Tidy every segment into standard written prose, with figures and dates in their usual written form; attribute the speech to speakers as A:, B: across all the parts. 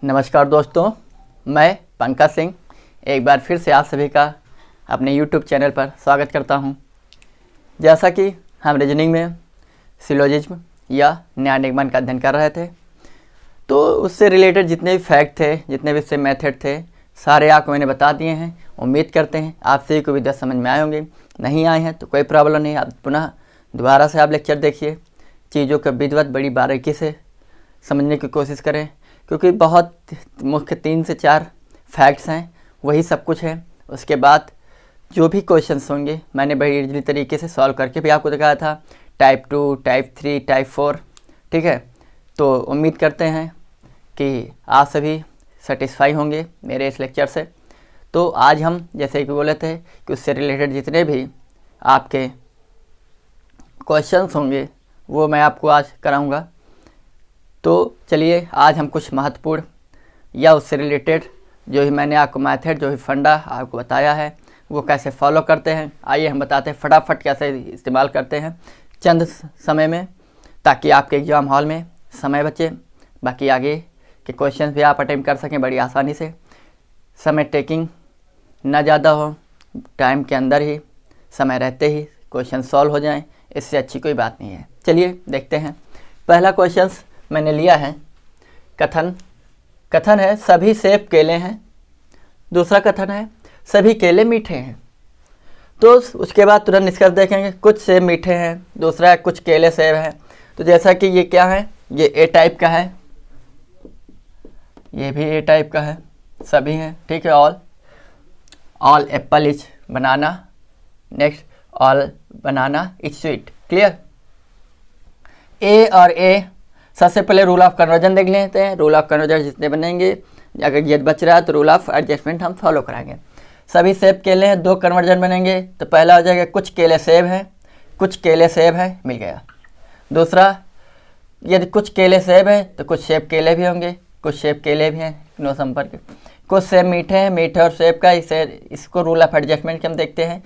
A: नमस्कार दोस्तों, मैं पंकज सिंह एक बार फिर से आप सभी का अपने YouTube चैनल पर स्वागत करता हूं। जैसा कि हम रीजनिंग में सिलोजिज्म या न्याय निगमन का अध्ययन कर रहे थे, तो उससे रिलेटेड जितने भी फैक्ट थे, जितने भी उससे मेथड थे, सारे आपको मैंने बता दिए हैं। उम्मीद करते हैं आप सभी को विद्या समझ में आए होंगे। नहीं आए हैं तो कोई प्रॉब्लम नहीं, आप पुनः दोबारा से आप लेक्चर देखिए, चीज़ों को विधिवत बड़ी बारीकी से समझने की कोशिश करें, क्योंकि बहुत मुख्य 3 से 4 फैक्ट्स हैं, वही सब कुछ है। उसके बाद जो भी क्वेश्चंस होंगे मैंने बड़ी इजली तरीके से सॉल्व करके भी आपको दिखाया था, टाइप 2, टाइप 3, टाइप 4, ठीक है। तो उम्मीद करते हैं कि आप सभी सेटिस्फाई होंगे मेरे इस लेक्चर से। तो आज हम जैसे कि बोले थे कि उससे रिलेटेड जितने भी आपके क्वेश्चंस होंगे वो मैं आपको आज कराऊंगा। तो चलिए आज हम कुछ महत्वपूर्ण या उससे रिलेटेड जो ही मैंने आपको मैथड, जो ही फंडा आपको बताया है, वो कैसे फॉलो करते हैं, आइए हम बताते हैं फटाफट कैसे इस्तेमाल करते हैं चंद समय में, ताकि आपके एग्ज़ाम हॉल में समय बचे, बाकी आगे के क्वेश्चंस भी आप अटेम्प्ट कर सकें बड़ी आसानी से। समय टेकिंग ना ज़्यादा हो, टाइम के अंदर ही, समय रहते ही क्वेश्चन सॉल्व हो जाएं, इससे अच्छी कोई बात नहीं है। चलिए देखते हैं। पहला क्वेश्चन मैंने लिया है, कथन है सभी सेब केले हैं। दूसरा कथन है सभी केले मीठे हैं। तो उसके बाद तुरंत निष्कर्ष देखेंगे, कुछ सेब मीठे हैं, दूसरा है कुछ केले सेब हैं। तो जैसा कि ये क्या है, ये ए टाइप का है, ये भी ए टाइप का है, सभी हैं, ठीक है। All apple is banana, next all banana is sweet, clear. A और ए, सबसे पहले रूल ऑफ कन्वर्जन देख लेते हैं। रूल ऑफ कन्वर्जन जितने बनेंगे, अगर ये बच रहा है तो रूल ऑफ एडजस्टमेंट हम फॉलो कराएंगे। सभी सेब केले हैं, 2 कन्वर्जन बनेंगे। तो पहला हो जाएगा कुछ केले सेब हैं, कुछ केले सेब हैं, मिल गया। दूसरा, यदि कुछ केले सेब हैं तो कुछ सेब केले भी होंगे, कुछ सेब केले भी हैं, नो संपर्क। कुछ सेब मीठे हैं, मीठे और सेब का इसको रूल ऑफ एडजस्टमेंट के हम देखते हैं।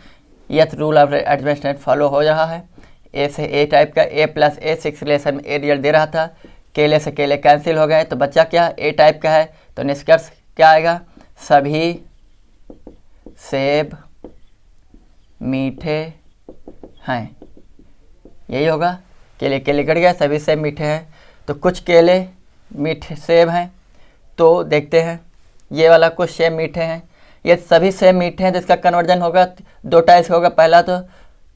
A: यह रूल ऑफ एडजस्टमेंट फॉलो हो रहा है। ए से ए टाइप का, ए प्लस ए 6 रिलेशन में ए रिजल्ट दे रहा था, केले से केले कैंसिल हो गए, तो बच्चा क्या ए टाइप का है। तो निष्कर्ष क्या आएगा, सभी सेब मीठे हैं, यही होगा। केले केले कट गया, सभी सेब मीठे हैं। तो कुछ केले मीठे सेब हैं, तो देखते हैं ये वाला कुछ सेब मीठे हैं, ये सभी सेब मीठे हैं, तो इसका कन्वर्जन होगा 2 टाइप्स होगा। पहला तो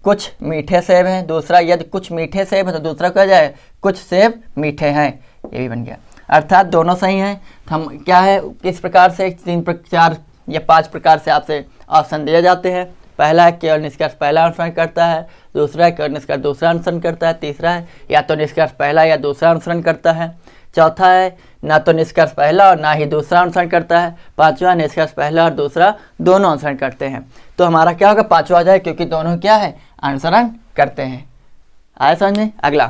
A: कुछ मीठे सेब हैं, दूसरा यदि कुछ मीठे सेब है तो दूसरा क्या जाए, कुछ सेब मीठे हैं, ये भी बन गया। अर्थात दोनों सही हैं। तो हम क्या है, किस प्रकार से 3, 4 या 5 प्रकार से आपसे ऑप्शन दिए जाते हैं। पहला है केवल निष्कर्ष पहला अनुसरण करता है, दूसरा है केवल निष्कर्ष दूसरा अनुसरण करता है, तीसरा है या तो निष्कर्ष पहला या दूसरा अनुसरण करता है, चौथा है ना तो निष्कर्ष पहला और ना ही दूसरा अनुसरण करता है, पांचवा निष्कर्ष पहला और दूसरा दोनों अनुसरण करते हैं। तो हमारा क्या होगा, पांचवा आ जाए, क्योंकि दोनों क्या है, अनुसरण करते हैं। आए समझ में। अगला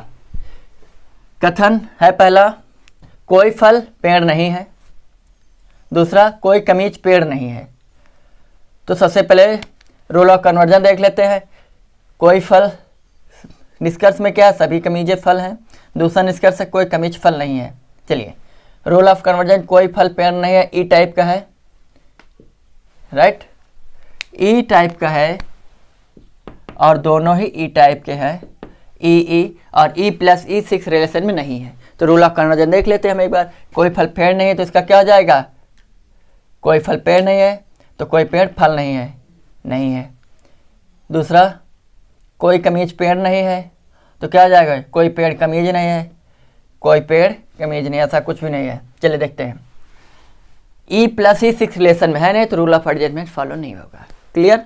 A: कथन है, पहला कोई फल पेड़ नहीं है, दूसरा कोई कमीज पेड़ नहीं है। तो सबसे पहले रूल ऑफ कन्वर्जन देख लेते हैं। कोई फल, निष्कर्ष में क्या है, सभी कमीजे फल हैं। दूसरा निष्कर्ष है कोई कमीज फल नहीं है। चलिए, रूल ऑफ कन्वर्जन, कोई फल पेड़ नहीं है, ई टाइप का है, राइट, ई टाइप का है, और दोनों ही ई टाइप के हैं, ई और ई प्लस ई 6 रिलेशन में नहीं है। तो रूल ऑफ कन्वर्जन देख लेते हैं हम एक बार। कोई फल पेड़ नहीं है तो इसका क्या हो जाएगा, कोई फल पेड़ नहीं है तो कोई पेड़ फल नहीं है, नहीं है। दूसरा, कोई कमीज पेड़ नहीं है तो क्या हो जाएगा, कोई पेड़ कमीज नहीं है, कोई पेड़ कमीज नहीं, ऐसा कुछ भी नहीं है। चलिए देखते हैं। ई प्लस ई 6 रिलेशन में है नहीं तो रूल ऑफ एडजस्टमेंट फॉलो नहीं होगा, क्लियर,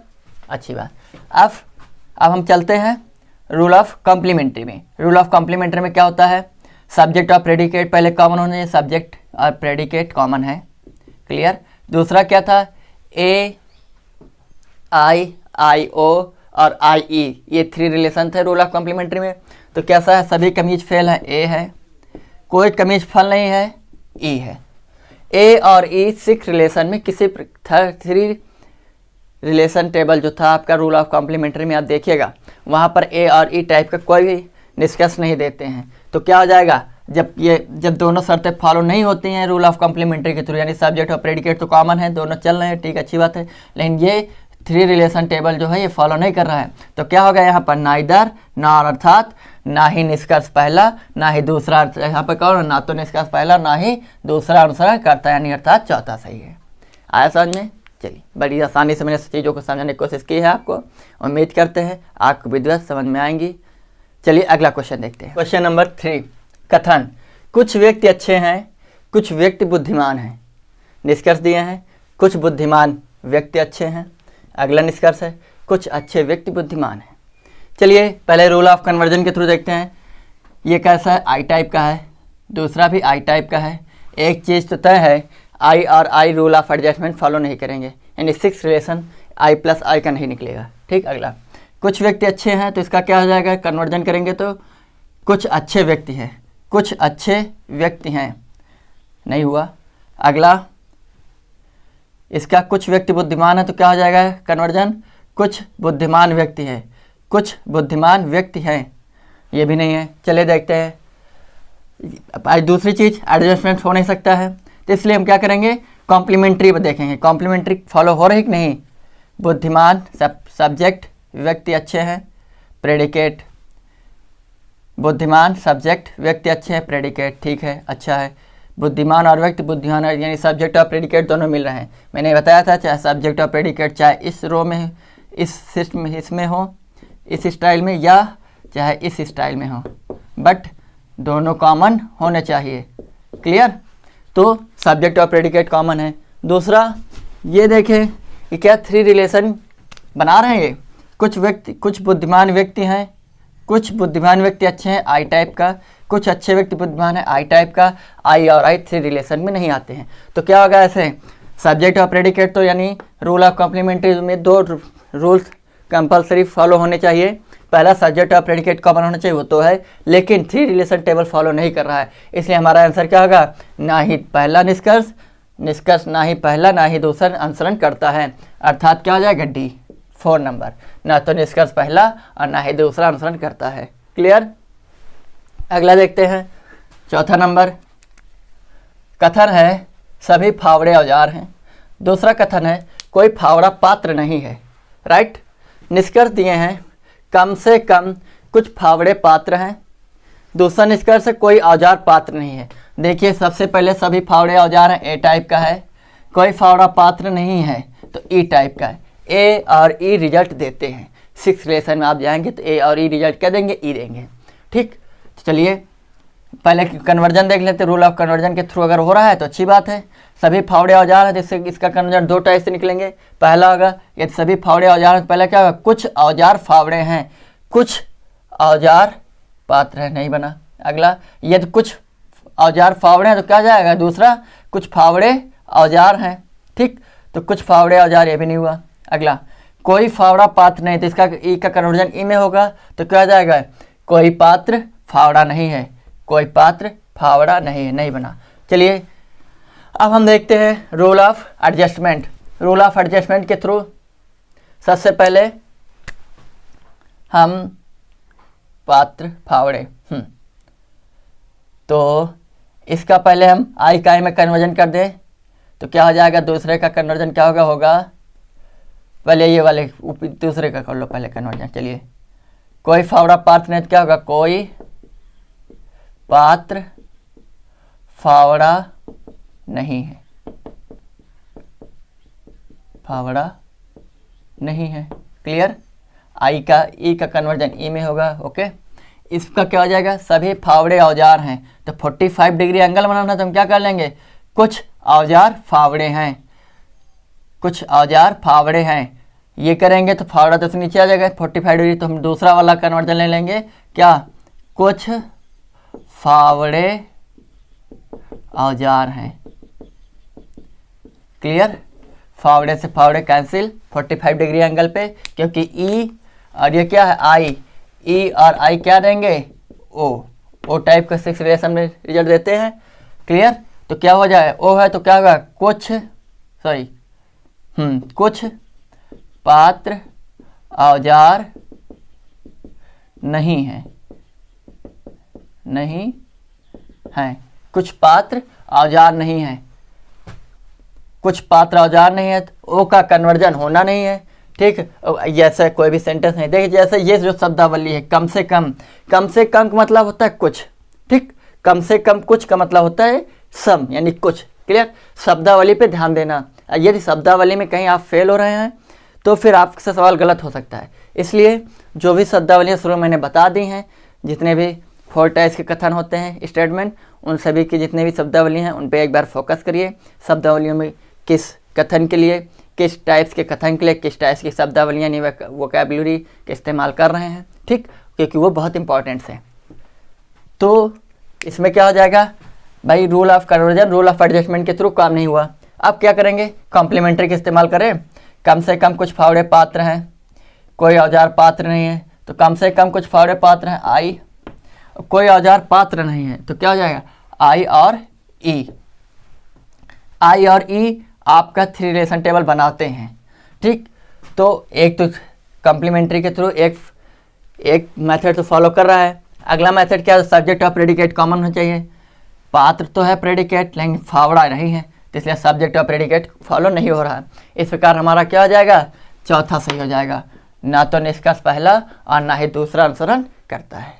A: अच्छी बात। अब हम चलते हैं रूल ऑफ कॉम्प्लीमेंट्री में। रूल ऑफ कॉम्प्लीमेंट्री में क्या होता है, सब्जेक्ट और प्रेडिकेट पहले कॉमन होने चाहिए, सब्जेक्ट और प्रेडिकेट कॉमन है, क्लियर। दूसरा क्या था, ए आई ओ और आई ई, ये 3 रिलेशन थे रूल ऑफ कॉम्प्लीमेंट्री में। तो कैसा है, सभी कमीज फेल है, ए है, कोई कमीज फल नहीं है, ई है। ए और ई 6 रिलेशन में किसी 3 रिलेशन टेबल जो था आपका रूल ऑफ कॉम्प्लीमेंट्री में, आप देखिएगा वहाँ पर ए और ई टाइप का कोई भी निष्कर्ष नहीं देते हैं। तो क्या हो जाएगा, जब दोनों शर्तें फॉलो नहीं होती हैं रूल ऑफ कॉम्प्लीमेंट्री के थ्रू, यानी सब्जेक्ट और प्रेडिकेट तो कॉमन है, दोनों चल रहे हैं, ठीक, अच्छी बात है, लेकिन ये 3 रिलेशन टेबल जो है ये फॉलो नहीं कर रहा है। तो क्या होगा यहाँ पर, नाइदर नॉर, अर्थात ना ही निष्कर्ष पहला ना ही दूसरा, यहाँ पर कौन, ना तो निष्कर्ष पहला ना ही दूसरा अनुसरण करता, यानी अर्थात चौथा सही है। आया समझ में? चलिए, बड़ी आसानी से मैंने चीज़ों को समझाने की कोशिश की है आपको, उम्मीद करते हैं आपको विधिवत समझ में आएंगी। चलिए अगला क्वेश्चन देखते हैं। क्वेश्चन नंबर 3, कथन, कुछ व्यक्ति अच्छे हैं, कुछ व्यक्ति बुद्धिमान हैं। निष्कर्ष दिए हैं, कुछ बुद्धिमान व्यक्ति अच्छे हैं। अगला निष्कर्ष है, कुछ अच्छे व्यक्ति बुद्धिमान हैं। चलिए पहले रूल ऑफ कन्वर्जन के थ्रू देखते हैं। ये कैसा है, आई टाइप का है, दूसरा भी आई टाइप का है। एक चीज़ तो तय है, आई और I rule of adjustment follow नहीं करेंगे, यानी 6 रिलेशन आई प्लस आई का नहीं निकलेगा, ठीक। अगला, कुछ व्यक्ति अच्छे हैं, तो इसका क्या हो जाएगा, कन्वर्जन करेंगे तो कुछ अच्छे व्यक्ति हैं, कुछ अच्छे व्यक्ति हैं, नहीं हुआ। अगला, इसका कुछ व्यक्ति बुद्धिमान है, तो क्या हो जाएगा कन्वर्जन, कुछ बुद्धिमान व्यक्ति है, कुछ बुद्धिमान व्यक्ति हैं, ये भी नहीं है। चलिए देखते हैं। दूसरी चीज़, एडजस्टमेंट हो नहीं सकता है, तो इसलिए हम क्या करेंगे, कॉम्प्लीमेंट्री पर देखेंगे, कॉम्प्लीमेंट्री फॉलो हो रही कि नहीं। बुद्धिमान सब्जेक्ट, व्यक्ति अच्छे हैं, प्रेडिकेट, बुद्धिमान सब्जेक्ट, व्यक्ति अच्छे हैं, प्रेडिकेट, ठीक है, अच्छा है। बुद्धिमान और व्यक्ति बुद्धिमान है, यानी सब्जेक्ट और प्रेडिकेट दोनों मिल रहे हैं। मैंने बताया था, चाहे सब्जेक्ट और प्रेडिकेट चाहे इस रो में, इस सिस्टम इसमें हो, इस स्टाइल में, या चाहे इस स्टाइल में हो, बट दोनों कॉमन होने चाहिए। क्लियर? तो सब्जेक्ट और प्रेडिकेट कॉमन है। दूसरा, ये देखें कि क्या 3 रिलेशन बना रहे हैं ये। कुछ बुद्धिमान व्यक्ति हैं, कुछ बुद्धिमान व्यक्ति अच्छे हैं, आई टाइप का, कुछ अच्छे व्यक्ति बुद्धिमान है, आई टाइप का। आई और आई 3 रिलेशन में नहीं आते हैं, तो क्या होगा ऐसे, सब्जेक्ट और प्रेडिकेट तो यानी रूल ऑफ कॉम्प्लीमेंट्री में 2 रूल्स कंपलसरी फॉलो होने चाहिए। पहला, सब्जेक्ट और प्रेडिकेट कॉमन होना चाहिए, वो तो है, लेकिन 3 रिलेशन टेबल फॉलो नहीं कर रहा है, इसलिए हमारा आंसर क्या होगा, ना ही पहला निष्कर्ष ना ही पहला ना ही दूसरा अनुसरण करता है, अर्थात क्या हो जाएगा, डी 4 नंबर, ना तो निष्कर्ष पहला और ना ही दूसरा अनुसरण करता है। क्लियर? अगला देखते हैं, चौथा नंबर, कथन है सभी फावड़े औजार हैं। दूसरा कथन है कोई फावड़ा पात्र नहीं है, राइट। निष्कर्ष दिए हैं, कम से कम कुछ फावड़े पात्र हैं। दूसरा निष्कर्ष है कोई औजार पात्र नहीं है। देखिए, सबसे पहले सभी फावड़े औजार हैं, ए टाइप का है, कोई फावड़ा पात्र नहीं है तो ई टाइप का है। ए और ई रिजल्ट देते हैं, 6 रिलेशन में आप जाएंगे तो ए और ई रिजल्ट क्या देंगे, ई देंगे, ठीक। तो चलिए पहले कन्वर्जन देख लेते हैं। रूल ऑफ कन्वर्जन के थ्रू अगर हो रहा है तो अच्छी बात है। सभी फावड़े औजार है, जिससे इसका कन्वर्जन 2 टाइप से निकलेंगे। पहला होगा, यदि सभी फावड़े औजार हैं, पहले क्या होगा, कुछ औजार फावड़े हैं, कुछ औजार पात्र है, नहीं बना। अगला, यदि कुछ औजार फावड़े हैं तो क्या जाएगा, दूसरा, कुछ फावड़े औजार हैं, ठीक। तो कुछ फावड़े औजार, ये भी नहीं हुआ। अगला, कोई फावड़ा पात्र नहीं, तो इसका ई का कन्वर्जन ई में होगा, तो क्या जाएगा, कोई पात्र फावड़ा नहीं है, कोई पात्र फावड़ा नहीं है, नहीं बना। चलिए अब हम देखते हैं rule of adjustment. Rule of adjustment के थ्रू सबसे पहले हम पात्र फावड़े, तो इसका पहले हम आई का आई में कन्वर्जन कर दें तो क्या हो जाएगा, दूसरे का कन्वर्जन क्या होगा, पहले ये वाले दूसरे का कर लो पहले कन्वर्जन। चलिए, कोई फावड़ा पात्र नहीं तो क्या होगा, कोई पात्र फावड़ा नहीं है, फावड़ा नहीं है। क्लियर? आई का ई का कन्वर्जन ई में होगा, ओके। इसका क्या हो जाएगा, सभी फावड़े औजार हैं, तो 45 डिग्री एंगल बनाना तो हम क्या कर लेंगे, कुछ औजार फावड़े हैं, कुछ औजार फावड़े हैं, ये करेंगे तो फावड़ा तो नीचे आ जाएगा 45 डिग्री, तो हम दूसरा वाला कन्वर्जन ले लेंगे, क्या, कुछ फावड़े औजार हैं। क्लियर? फावड़े से फावड़े कैंसिल 45 डिग्री एंगल पे, क्योंकि ई और ये क्या है, आई, ई और आई क्या देंगे, ओ टाइप का 6 रिलेशन में रिजल्ट देते हैं। क्लियर? तो क्या हो जाए, ओ है तो क्या होगा, कुछ पात्र औजार नहीं है, नहीं हैं, कुछ पात्र औजार नहीं है, कुछ पात्र औजार नहीं है, तो ओ का कन्वर्जन होना नहीं है। ठीक, जैसे कोई भी सेंटेंस नहीं। देखिए जैसे ये जो शब्दावली है, कम से कम का मतलब होता है कुछ। ठीक, कम से कम कुछ का मतलब होता है सम, यानी कुछ। क्लियर, शब्दावली पे ध्यान देना। यदि शब्दावली में कहीं आप फेल हो रहे हैं तो फिर आपसे सवाल गलत हो सकता है। इसलिए जो भी शब्दावलियाँ शुरू मैंने बता दी हैं, जितने भी 4 टाइप्स के कथन होते हैं, स्टेटमेंट, उन सभी की जितने भी शब्दावली हैं उन पे एक बार फोकस करिए। शब्दावलियों में किस कथन के लिए, किस टाइप्स के कथन के लिए किस टाइप्स की शब्दावलियाँ यानी वोकैबुलरी के इस्तेमाल कर रहे हैं। ठीक, क्योंकि वो बहुत इंपॉर्टेंट है। तो इसमें क्या हो जाएगा भाई, rule of conversion, rule of adjustment के थ्रू काम नहीं हुआ। अब क्या करेंगे, कॉम्प्लीमेंट्री का इस्तेमाल करें। कम से कम कुछ फावड़े पात्र हैं, कोई औजार पात्र नहीं है, तो कम से कम कुछ फावड़े पात्र हैं आई, कोई औजार पात्र नहीं है, तो क्या हो जाएगा आई और ई। आई और ई आपका 3 रिलेशन टेबल बनाते हैं। ठीक, तो एक तो कॉम्प्लीमेंट्री के थ्रू एक मेथड तो फॉलो कर रहा है। अगला मेथड क्या है, सब्जेक्ट और प्रेडिकेट कॉमन होना चाहिए। पात्र तो है प्रेडिकेट, लेकिन फावड़ा नहीं है, तो इसलिए सब्जेक्ट और प्रेडिकेट फॉलो नहीं हो रहा है। इस प्रकार हमारा क्या हो जाएगा, चौथा सही हो जाएगा। ना तो निष्कर्ष पहला और ना ही दूसरा अनुसरण करता है।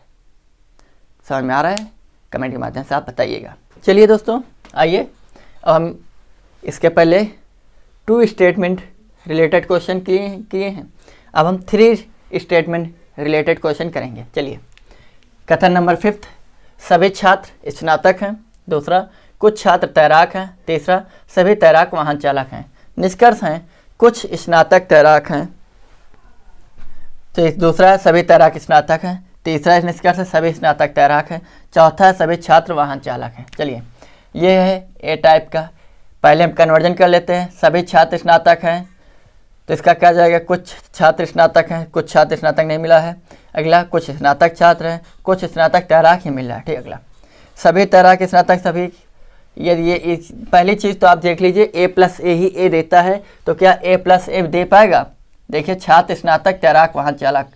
A: समझ में आ रहा है? कमेंट के माध्यम से आप बताइएगा। चलिए दोस्तों, आइए अब हम इसके पहले 2 स्टेटमेंट रिलेटेड क्वेश्चन किए हैं, अब हम 3 स्टेटमेंट रिलेटेड क्वेश्चन करेंगे। चलिए, कथन नंबर 5, सभी छात्र स्नातक हैं। दूसरा, कुछ छात्र तैराक हैं। तीसरा, सभी तैराक वाहन चालक हैं। निष्कर्ष हैं, कुछ स्नातक तैराक हैं। तो दूसरा है सभी तैराक स्नातक हैं। तीसरा निष्कर्ष है सभी स्नातक तैराक हैं। चौथा है सभी छात्र वाहन चालक हैं। चलिए, ये है ए टाइप का। पहले हम कन्वर्जन कर लेते हैं। सभी छात्र स्नातक हैं, तो इसका क्या जाएगा, कुछ छात्र स्नातक हैं, कुछ छात्र स्नातक नहीं मिला है। अगला, कुछ स्नातक छात्र हैं, कुछ स्नातक तैराक ही मिल रहा है। ठीक, अगला, सभी तैराक स्नातक, सभी। ये पहली चीज़ तो आप देख लीजिए, ए प्लस ए ही ए देता है, तो क्या ए प्लस ए दे पाएगा? देखिए, छात्र स्नातक तैराक वाहन चालक,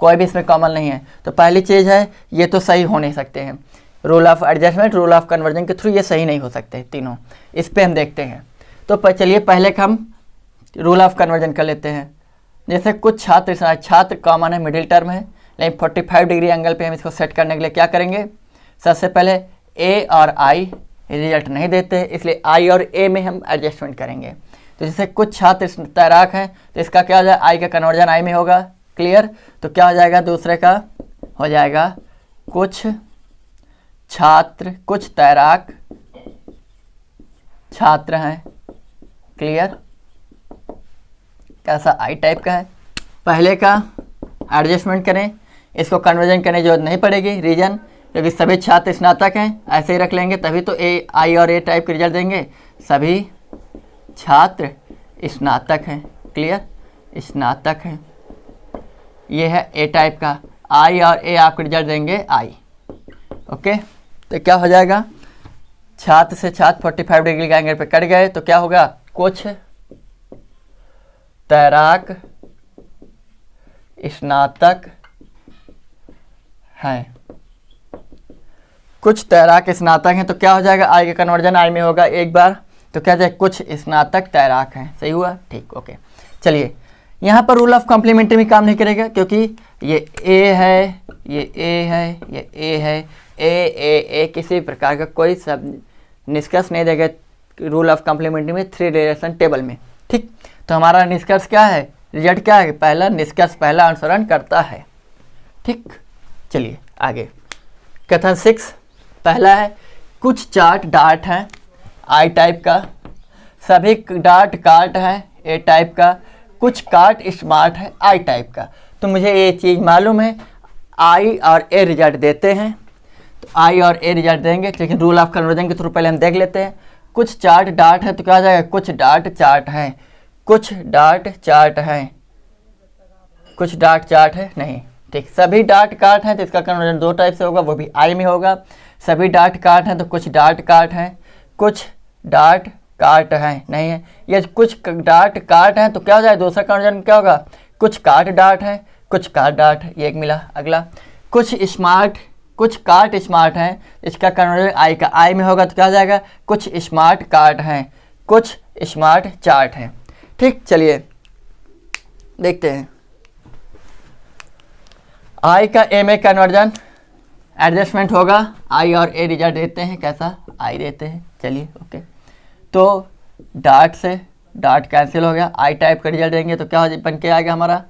A: कोई भी इसमें कॉमन नहीं है, तो पहली चीज़ है ये तो सही हो नहीं सकते हैं। Rule of adjustment, rule of conversion के थ्रू ये सही नहीं हो सकते तीनों। इस पर हम देखते हैं। तो चलिए पहले हम रूल ऑफ कन्वर्जन कर लेते हैं। जैसे कुछ छात्र कॉमन है, मिडिल टर्म है, लेकिन 45 डिग्री एंगल पे हम इसको सेट करने के लिए क्या करेंगे, सबसे पहले ए और आई रिजल्ट नहीं देते, इसलिए आई और ए में हम एडजस्टमेंट करेंगे। तो जैसे कुछ छात्र तैराक हैं, तो इसका क्या हो जाएगा, आई का कन्वर्जन आई में होगा। क्लियर, तो क्या हो जाएगा, दूसरे का हो जाएगा कुछ तैराक छात्र हैं। क्लियर, कैसा आई टाइप का है। पहले का एडजस्टमेंट करें, इसको कन्वर्जन करने की जरूरत नहीं पड़ेगी। रीजन, क्योंकि सभी छात्र स्नातक हैं, ऐसे ही रख लेंगे, तभी तो ए आई और ए टाइप के रिजल्ट देंगे। सभी छात्र स्नातक हैं। क्लियर, स्नातक हैं, ये है ए टाइप का। आई और ए आपको रिजल्ट देंगे आई। ओके, तो क्या हो जाएगा, छात्र से छात्र 45 डिग्री का एंगल पे कट गए, तो क्या होगा, कुछ तैराक स्नातक हैं। कुछ तैराक स्नातक हैं, तो क्या हो जाएगा, आई का कन्वर्जन आई में होगा एक बार, तो क्या जाए, कुछ स्नातक तैराक हैं। सही हुआ? ठीक, ओके। चलिए, यहाँ पर रूल ऑफ कॉम्प्लीमेंट्री में काम नहीं करेगा, क्योंकि ये ए है, ये ए है, ये ए है, ए किसी प्रकार का कोई सब निष्कर्ष नहीं देगा रूल ऑफ कॉम्प्लीमेंट्री में 3 रिलेशन टेबल में। ठीक, तो हमारा निष्कर्ष क्या है, रिजल्ट क्या है, पहला निष्कर्ष पहला अनुसरण करता है। ठीक, चलिए आगे। कथन 6 पहला है, कुछ चार्ट डार्ट हैं आई टाइप का, सभी डार्ट कार्ट है ए टाइप का, कुछ कार्ट स्मार्ट है आई टाइप का। तो मुझे ये चीज़ मालूम है, आई और ए रिजल्ट देते हैं, तो आई और ए रिजल्ट देंगे, लेकिन रूल ऑफ कन्वर्जन के थ्रू पहले हम देख लेते हैं। कुछ चार्ट डार्ट है, तो क्या हो जाएगा, कुछ डार्ट चार्ट है, कुछ डार्ट चार्ट है, कुछ डार्ट चार्ट है नहीं। ठीक, सभी डार्ट कार्ट हैं, तो इसका कन्वर्जन 2 टाइप से होगा, वो भी आई में होगा। सभी डार्ट कार्ट हैं, तो कुछ डार्ट कार्ट हैं, कुछ डार्ट कार्ट हैं नहीं है। ये कुछ डार्ट कार्ट हैं, तो क्या हो जाए, दूसरा कन्वर्जन क्या होगा, कुछ कार्ट डार्ट है, कुछ कार्ट डार्ट है, ये एक मिला। अगला, कुछ स्मार्ट कुछ कार्ट स्मार्ट हैं, इसका कन्वर्जन आई का आई में होगा तो क्या हो जाएगा, कुछ स्मार्ट कार्ट हैं, कुछ स्मार्ट चार्ट हैं। ठीक, चलिए देखते हैं। आई का ए में कन्वर्जन एडजस्टमेंट होगा, आई और ए रिजल्ट देते हैं, कैसा, आई देते हैं। चलिए ओके, तो डॉट से डॉट कैंसिल हो गया, आई टाइप का रिजल्ट देंगे तो क्या बन के आएगा हमारा,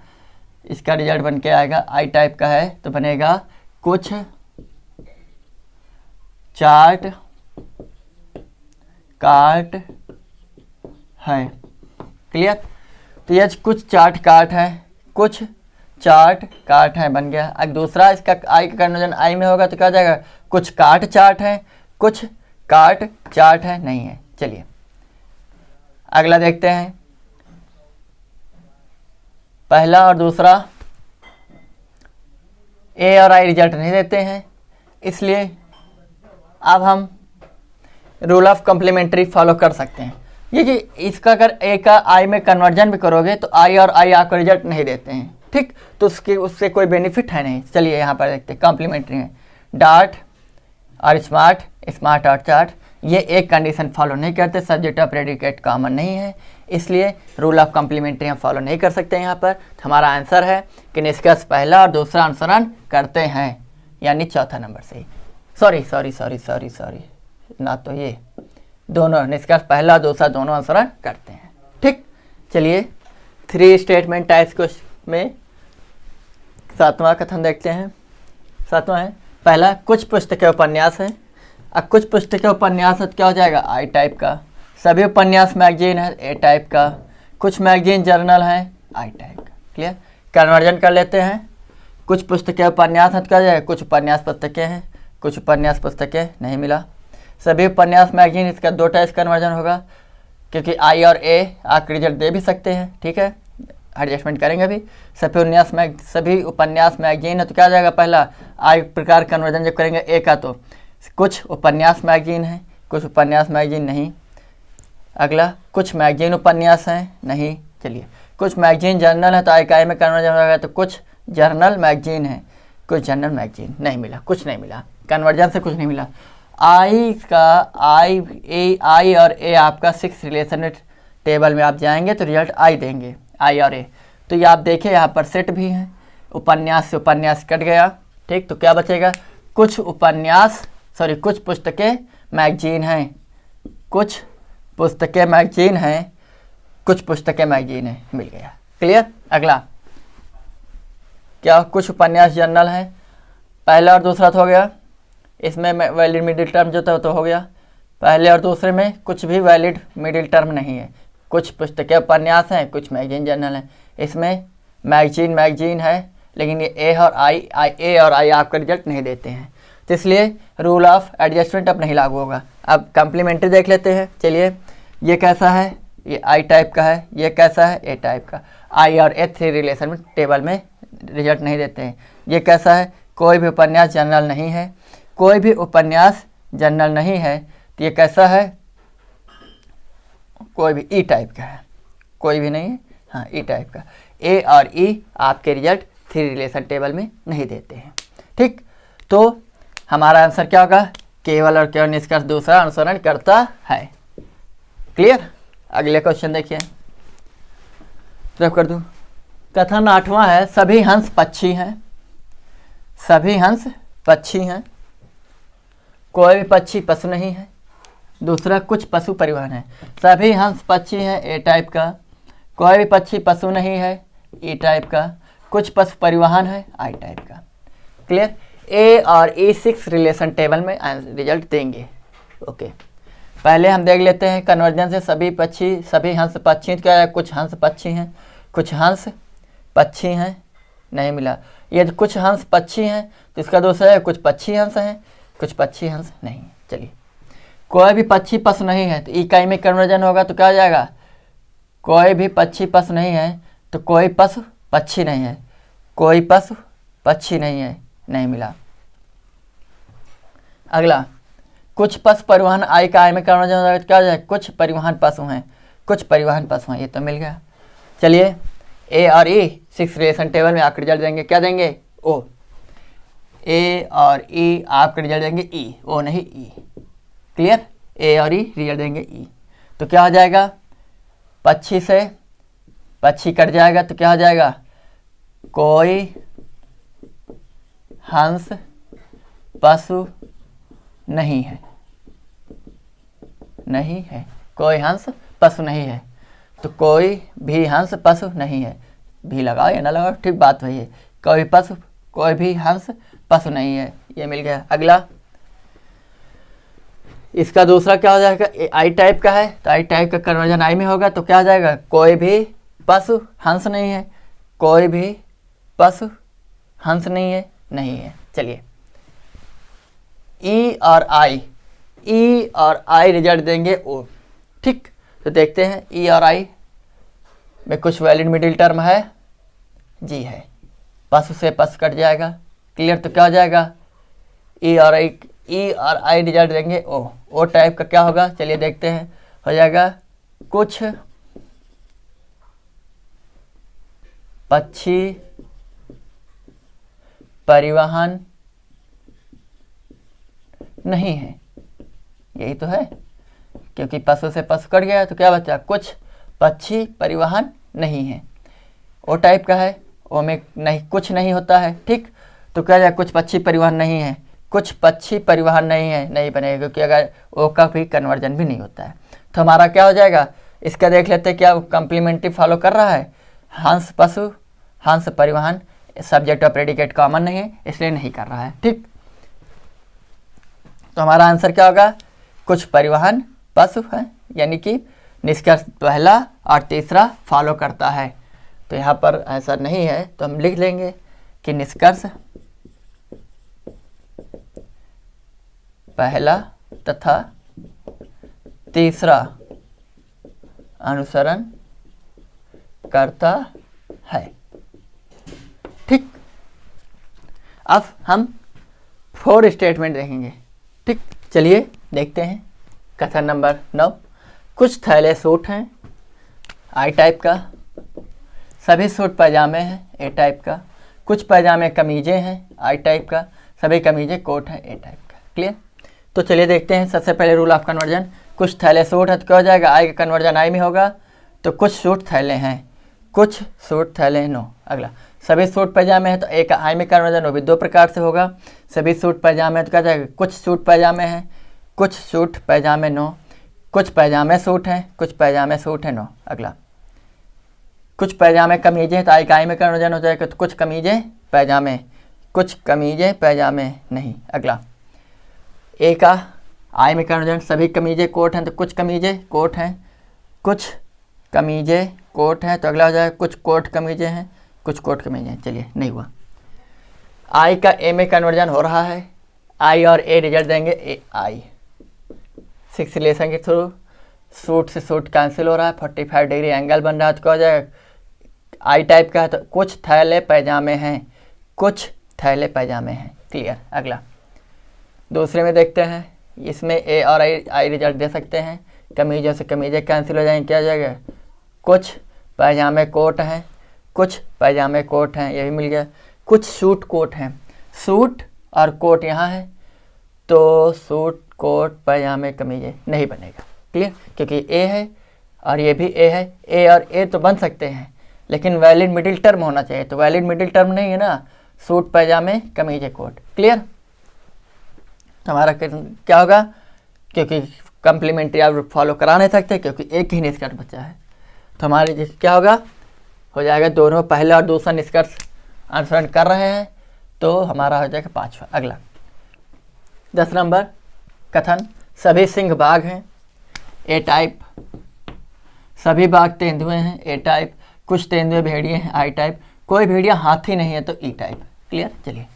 A: इसका रिजल्ट बन के आएगा, आई टाइप का है तो बनेगा कुछ चार्ट कार्ट है। क्लियर, तो ये कुछ चार्ट कार्ट है, कुछ चार्ट कार्ट है बन गया। अब दूसरा इसका आई का कन्वर्जन आई में होगा तो क्या हो जाएगा, कुछ कार्ट चार्ट है, कुछ कार्ट चार्ट है, नहीं है। चलिए अगला देखते हैं। पहला और दूसरा ए और आई रिजल्ट नहीं देते हैं, इसलिए अब हम रूल ऑफ कम्प्लीमेंट्री फॉलो कर सकते हैं। ये कि इसका अगर ए का आई में कन्वर्जन भी करोगे तो आई और आई आपको रिजल्ट नहीं देते हैं। ठीक, तो उससे कोई बेनिफिट है नहीं। चलिए यहाँ पर देखते हैं कॉम्प्लीमेंट्री में डॉट और स्मार्ट, स्मार्ट और चार्ट, ये एक कंडीशन फॉलो नहीं करते, सब्जेक्ट और प्रेडिकेट कॉमन नहीं है, इसलिए रूल ऑफ कॉम्प्लीमेंट्री हम फॉलो नहीं कर सकते यहाँ पर। तो हमारा आंसर है कि निष्कर्ष पहला और दूसरा अनुसरण करते हैं, यानी चौथा नंबर से। सॉरी ना, तो ये दोनों निष्कर्ष पहला और दूसरा दोनों अनुसरण करते हैं। ठीक, चलिए 3 स्टेटमेंट टाइप्स को में सातवां कथन देखते हैं। सातवां है, पहला कुछ पुस्तकें उपन्यास हैं। अब कुछ पुस्तकें उपन्यास है तो क्या हो जाएगा, आई टाइप का। सभी उपन्यास मैगजीन है, ए टाइप का। कुछ मैगजीन जर्नल है, आई टाइप का। क्लियर, कन्वर्जन कर लेते हैं। कुछ पुस्तकें उपन्यास हैं तो क्या हो जाएगा, कुछ उपन्यास पुस्तकें हैं, कुछ उपन्यास पुस्तकें, नहीं मिला। सभी उपन्यास मैगजीन, इसका 2 टाइप्स कन्वर्जन होगा, क्योंकि आई और ए आप रिजल्ट दे भी सकते हैं। ठीक है, एडजस्टमेंट करेंगे अभी। सभी उपन्यास मैगजीन है तो क्या हो जाएगा, पहला आई प्रकार कन्वर्जन जब करेंगे ए का तो कुछ उपन्यास मैगजीन है, कुछ उपन्यास मैगजीन नहीं। अगला कुछ मैगजीन उपन्यास हैं, नहीं। चलिए कुछ मैगजीन जर्नल है तो आई का आई में कन्वर्जन होगा तो कुछ जर्नल मैगजीन है, कुछ जर्नल मैगजीन, नहीं मिला, कुछ नहीं मिला, कन्वर्जन से कुछ नहीं मिला। आई का आई और ए आपका 6 रिलेशन टेबल में आप जाएंगे तो रिजल्ट आई देंगे, आई और ए। तो ये आप देखें यहाँ पर सेट भी हैं, उपन्यास से उपन्यास कट गया। ठीक, तो क्या बचेगा, कुछ कुछ पुस्तकें मैगजीन हैं, कुछ पुस्तकें मैगजीन हैं, कुछ पुस्तकें मैगजीन हैं, मिल गया। क्लियर, अगला क्या, कुछ उपन्यास जर्नल हैं। पहला और दूसरा तो हो गया, इसमें वैलिड मिडिल टर्म जो था तो हो गया। पहले और दूसरे में कुछ भी वैलिड मिडिल टर्म नहीं है। कुछ पुस्तकें उपन्यास हैं, कुछ मैगजीन जर्नल हैं। इसमें मैगजीन है, लेकिन ये ए और आई आपका रिजल्ट नहीं देते हैं, तो इसलिए रूल ऑफ एडजस्टमेंट अब नहीं लागू होगा। अब कम्प्लीमेंट्री देख लेते हैं। चलिए, ये कैसा है, ये आई टाइप का है, ये कैसा है, ए टाइप का। आई और ए 3 रिलेशन में टेबल में रिजल्ट नहीं देते हैं। ये कैसा है, कोई भी उपन्यास जर्नल नहीं है, कोई भी उपन्यास जर्नल नहीं है। तो ये कैसा है, कोई भी ई टाइप का है, कोई भी नहीं है, हाँ ई टाइप का। ए और ई आपके रिजल्ट 3 रिलेशन टेबल में नहीं देते हैं। ठीक, तो हमारा आंसर क्या होगा, केवल और केवल निष्कर्ष दूसरा अनुसरण करता है। क्लियर, अगले क्वेश्चन देखिए, रफ कर दूं। कथन 8वां है, सभी हंस पक्षी हैं। सभी हंस पक्षी हैं, कोई भी पक्षी पशु नहीं है। दूसरा, कुछ पशु परिवहन है। सभी हंस पक्षी हैं, ए टाइप का। कोई भी पक्षी पशु नहीं है, ई टाइप का। कुछ पशु परिवहन है, आई टाइप का। क्लियर, ए और ई 6 रिलेशन टेबल में रिजल्ट देंगे। ओके, पहले हम देख लेते हैं कन्वर्जन से। सभी हंस पक्षी, क्या है, कुछ हंस पक्षी हैं, कुछ हंस पक्षी हैं, नहीं मिला। ये कुछ हंस पक्षी हैं तो इसका दूसरा है कुछ पक्षी हंस हैं, कुछ पक्षी हंस नहीं। चलिए, कोई भी पक्षी पशु नहीं है तो इकाई में कन्वर्जन होगा तो क्या हो जाएगा, कोई भी पक्षी पशु नहीं है तो कोई पशु पक्षी नहीं है, कोई पशु पक्षी नहीं है, नहीं मिला। अगला, कुछ पशु परिवहन, आई का आई में कन्वर्जन होगा तो क्या हो जाएगा, कुछ परिवहन पशु हैं, कुछ परिवहन पशु हैं, ये तो मिल गया। चलिए, ए और ई 6 रिलेशन टेबल में आकर रिजल्ट देंगे, क्या देंगे, ओ। ए और ई आपका रिजल्ट देंगे ई, ओ नहीं ई। क्लियर, ए और ई रिजल्ट देंगे ई। तो क्या हो जाएगा, पक्षी से पक्षी कट जाएगा तो क्या हो जाएगा, कोई हंस पशु नहीं है, नहीं है, कोई हंस पशु नहीं है। तो कोई भी हंस पशु नहीं है, भी लगाओ या ना लगाओ ठीक बात वही है, कोई भी हंस पशु नहीं है, ये मिल गया। अगला इसका दूसरा क्या हो जाएगा, आई टाइप का है तो आई टाइप का कन्वर्जन आई में होगा तो क्या हो जाएगा, कोई भी पशु हंस नहीं है, कोई भी पशु हंस नहीं है, नहीं है। चलिए ई और आई रिजल्ट देंगे ओ। ठीक, तो देखते हैं ई और आई में कुछ वैलिड मिडिल टर्म है, जी है, पशु से पशु कट जाएगा। क्लियर, तो क्या हो जाएगा, ई और आई रिजल्ट देंगे ओ टाइप का क्या होगा, चलिए देखते हैं। हो जाएगा कुछ पक्षी परिवहन नहीं है, यही तो है, क्योंकि पशु से पशु कट गया तो क्या बचा, कुछ पक्षी परिवहन नहीं है। ओ टाइप का है, ओ में नहीं कुछ नहीं होता है। ठीक, तो क्या जाए, कुछ पक्षी परिवहन नहीं है, कुछ पक्षी परिवहन नहीं है, नहीं बनेगा क्योंकि अगर ओ का भी कन्वर्जन भी नहीं होता है। तो हमारा क्या हो जाएगा, इसका देख लेते हैं क्या कम्प्लीमेंट्री फॉलो कर रहा है, हंस पशु हंस परिवहन, सब्जेक्ट और प्रेडिकेट कॉमन नहीं है इसलिए नहीं कर रहा है। ठीक, तो हमारा आंसर क्या होगा, कुछ परिवहन पशु है, यानी कि निष्कर्ष पहला और तीसरा फॉलो करता है। तो यहाँ पर ऐसा नहीं है तो हम लिख लेंगे कि निष्कर्ष पहला तथा तीसरा अनुसरण करता है। ठीक, अब हम 4 स्टेटमेंट देखेंगे। ठीक, चलिए देखते हैं। कथन नंबर 9, कुछ थैले सूट हैं, आई टाइप का, सभी सूट पैजामे हैं, ए टाइप का, कुछ पैजामे कमीजें हैं, आई टाइप का, सभी कमीजें कोट हैं, ए टाइप का। क्लियर, तो चलिए देखते हैं। सबसे पहले रूल ऑफ कन्वर्जन, कुछ थैले सूट है तो क्या हो जाएगा, आई का कन्वर्जन आई में होगा, तो कुछ सूट थैले हैं, कुछ सूट थैले नो। अगला सभी सूट पैजामे हैं तो एक आई में कन्वर्जन वो भी 2 प्रकार से होगा, सभी सूट पैजामे तो क्या जाएगा, कुछ सूट पैजामे हैं, कुछ सूट पैजामे नो, कुछ पैजामे सूट हैं, कुछ पैजामे सूट हैं नो। अगला कुछ पैजामे कमीजें तो आई का आई में कन्वर्जन हो जाएगा, तो कुछ कमीजें पैजामे, कुछ कमीजें पैजामे नहीं। अगला ए का आई में कन्वर्जन, सभी कमीजें कोट हैं तो कुछ कमीजें कोट हैं, कुछ कमीजें कोट हैं, तो अगला हो जाएगा कुछ कोट कमीजें हैं, कुछ कोट कमीजें हैं। चलिए नहीं हुआ। आई का ए में कन्वर्जन हो रहा है, आई और ए रिजल्ट देंगे ए आई। 6 रिलेशन के थ्रू सूट से सूट कैंसिल हो रहा है, 45 डिग्री एंगल बन रहा है, तो क्या हो जाएगा, आई टाइप का है तो कुछ थैले पैजामे हैं, कुछ थैले पैजामे हैं। क्लियर, अगला दूसरे में देखते हैं, इसमें ए और आई रिजल्ट दे सकते हैं, कमीजों से कमीजें कैंसिल हो जाएंगे, क्या हो जाएगा, कुछ पैजामे कोट हैं, कुछ पैजामे कोट हैं, ये भी मिल गया। कुछ सूट कोट हैं, सूट और कोट यहाँ है तो सूट कोट पैजामे कमीजें नहीं बनेगा। क्लियर, क्योंकि ए है और ये भी ए है, ए और ए तो बन सकते हैं लेकिन वैलिड मिडिल टर्म होना चाहिए, तो वैलिड मिडिल टर्म नहीं है ना, सूट पैजामे कमीजें कोट। क्लियर, तो हमारा क्या होगा, क्योंकि कम्प्लीमेंट्री आप फॉलो करा नहीं सकते क्योंकि एक ही निष्कर्ष बचा है, तो हमारे क्या होगा, हो जाएगा दोनों पहला और दूसरा निष्कर्ष अनुसरण कर रहे हैं तो हमारा हो जाएगा 5वां। अगला 10 नंबर कथन, सभी सिंह बाघ हैं, ए टाइप, सभी बाघ तेंदुए हैं, ए टाइप, कुछ तेंदुए भेड़िए हैं, आई टाइप, कोई भेड़िया हाथी नहीं है तो ई टाइप। क्लियर, चलिए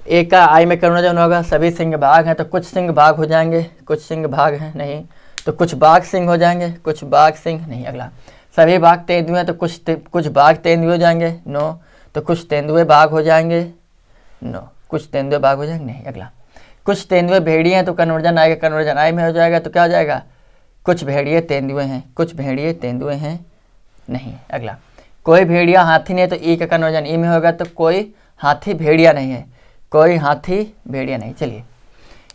A: ए का आई में कन्वर्जन होगा, सभी सिंह बाघ हैं तो कुछ सिंह बाघ हो जाएंगे, कुछ सिंह बाघ हैं नहीं, तो कुछ बाघ सिंह हो जाएंगे, कुछ बाघ सिंह नहीं। अगला सभी बाघ तेंदुए हैं तो कुछ बाघ तेंदुए हो जाएंगे, नो, तो कुछ तेंदुए बाघ हो जाएंगे, नो, कुछ तेंदुए बाघ हो जाएंगे नहीं। अगला कुछ तेंदुए भेड़िए हैं तो कन्वर्जन आएगा, कन्वर्जन आई में हो जाएगा तो क्या हो जाएगा, कुछ भेड़िए तेंदुए हैं, कुछ भेड़िए तेंदुए हैं नहीं। अगला कोई भेड़िया हाथी नहीं है तो ई का कन्वर्जन ई में होगा, तो कोई हाथी भेड़िया नहीं है, कोई हाथी भेड़िया नहीं। चलिए,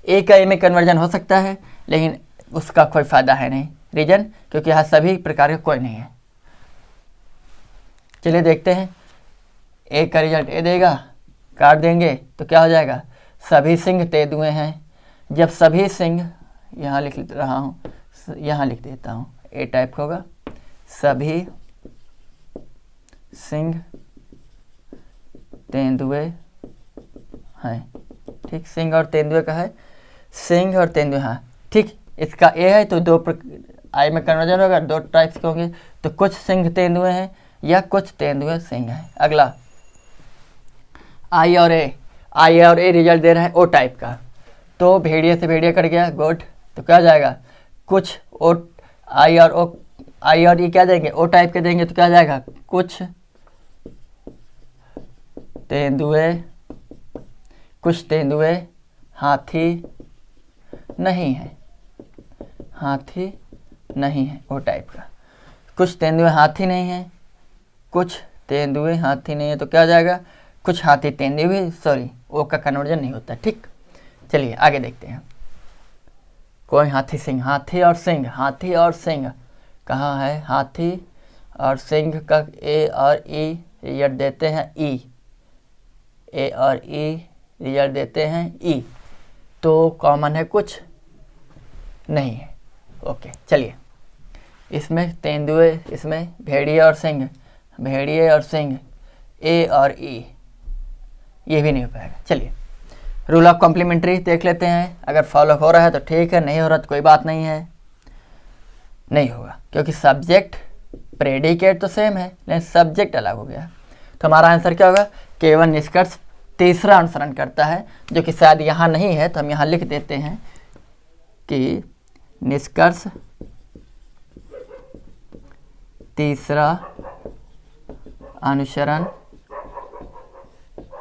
A: ए का ए में कन्वर्जन हो सकता है लेकिन उसका कोई फ़ायदा है नहीं। रीजन क्योंकि यहाँ सभी प्रकार का कोई नहीं है। चलिए देखते हैं, ए का रिजल्ट ए देगा, काट देंगे तो क्या हो जाएगा, सभी सिंह तेंदुए हैं। जब सभी सिंह, यहाँ लिख रहा हूँ, यहाँ लिख देता हूँ, ए टाइप होगा, सभी सिंह तेंदुए हैं। ठीक, सिंह और तेंदुए का है, सिंह और तेंदुए, हाँ ठीक। इसका ए है तो दो आई में कन्वर्जन होगा, दो टाइप्स के होंगे, तो कुछ सिंह तेंदुए हैं या कुछ तेंदुए सिंह हैं। अगला आई और ए, आई और ए रिजल्ट दे रहा है ओ टाइप का, तो भेड़िए से भेड़िया कट गया, गुड। तो क्या हो जाएगा, कुछ ओ, आई और ओ, आई और ई क्या देंगे, ओ टाइप के देंगे, तो क्या हो जाएगा, कुछ तेंदुए, कुछ तेंदुए हाथी नहीं है, हाथी नहीं है, ओ टाइप का। कुछ तेंदुए हाथी नहीं है, कुछ तेंदुए हाथी नहीं है, तो क्या हो जाएगा, कुछ हाथी तेंदुए, सॉरी ओ का कन्वर्जन नहीं होता। ठीक, चलिए आगे देखते हैं। कोई हाथी सिंह, हाथी और सिंह, हाथी और सिंह कहाँ है, हाथी और सिंह का ए और ई रिजल्ट देते हैं ई, ए और ई रिजल्ट देते हैं ई, तो कॉमन है कुछ नहीं है। ओके, चलिए इसमें तेंदुए, इसमें भेड़िए और सिंह, भेड़िए और सिंह, ए और ई, ये भी नहीं हो पाएगा। चलिए रूल ऑफ कॉम्प्लीमेंट्री देख लेते हैं, अगर फॉलो हो रहा है तो ठीक है, नहीं हो रहा तो कोई बात नहीं है, नहीं होगा क्योंकि सब्जेक्ट प्रेडिकेट तो सेम है लेकिन सब्जेक्ट अलग हो गया। तो हमारा आंसर क्या होगा, केवल निष्कर्ष तीसरा अनुसरण करता है, जो कि शायद यहाँ नहीं है, तो हम यहाँ लिख देते हैं कि निष्कर्ष तीसरा अनुसरण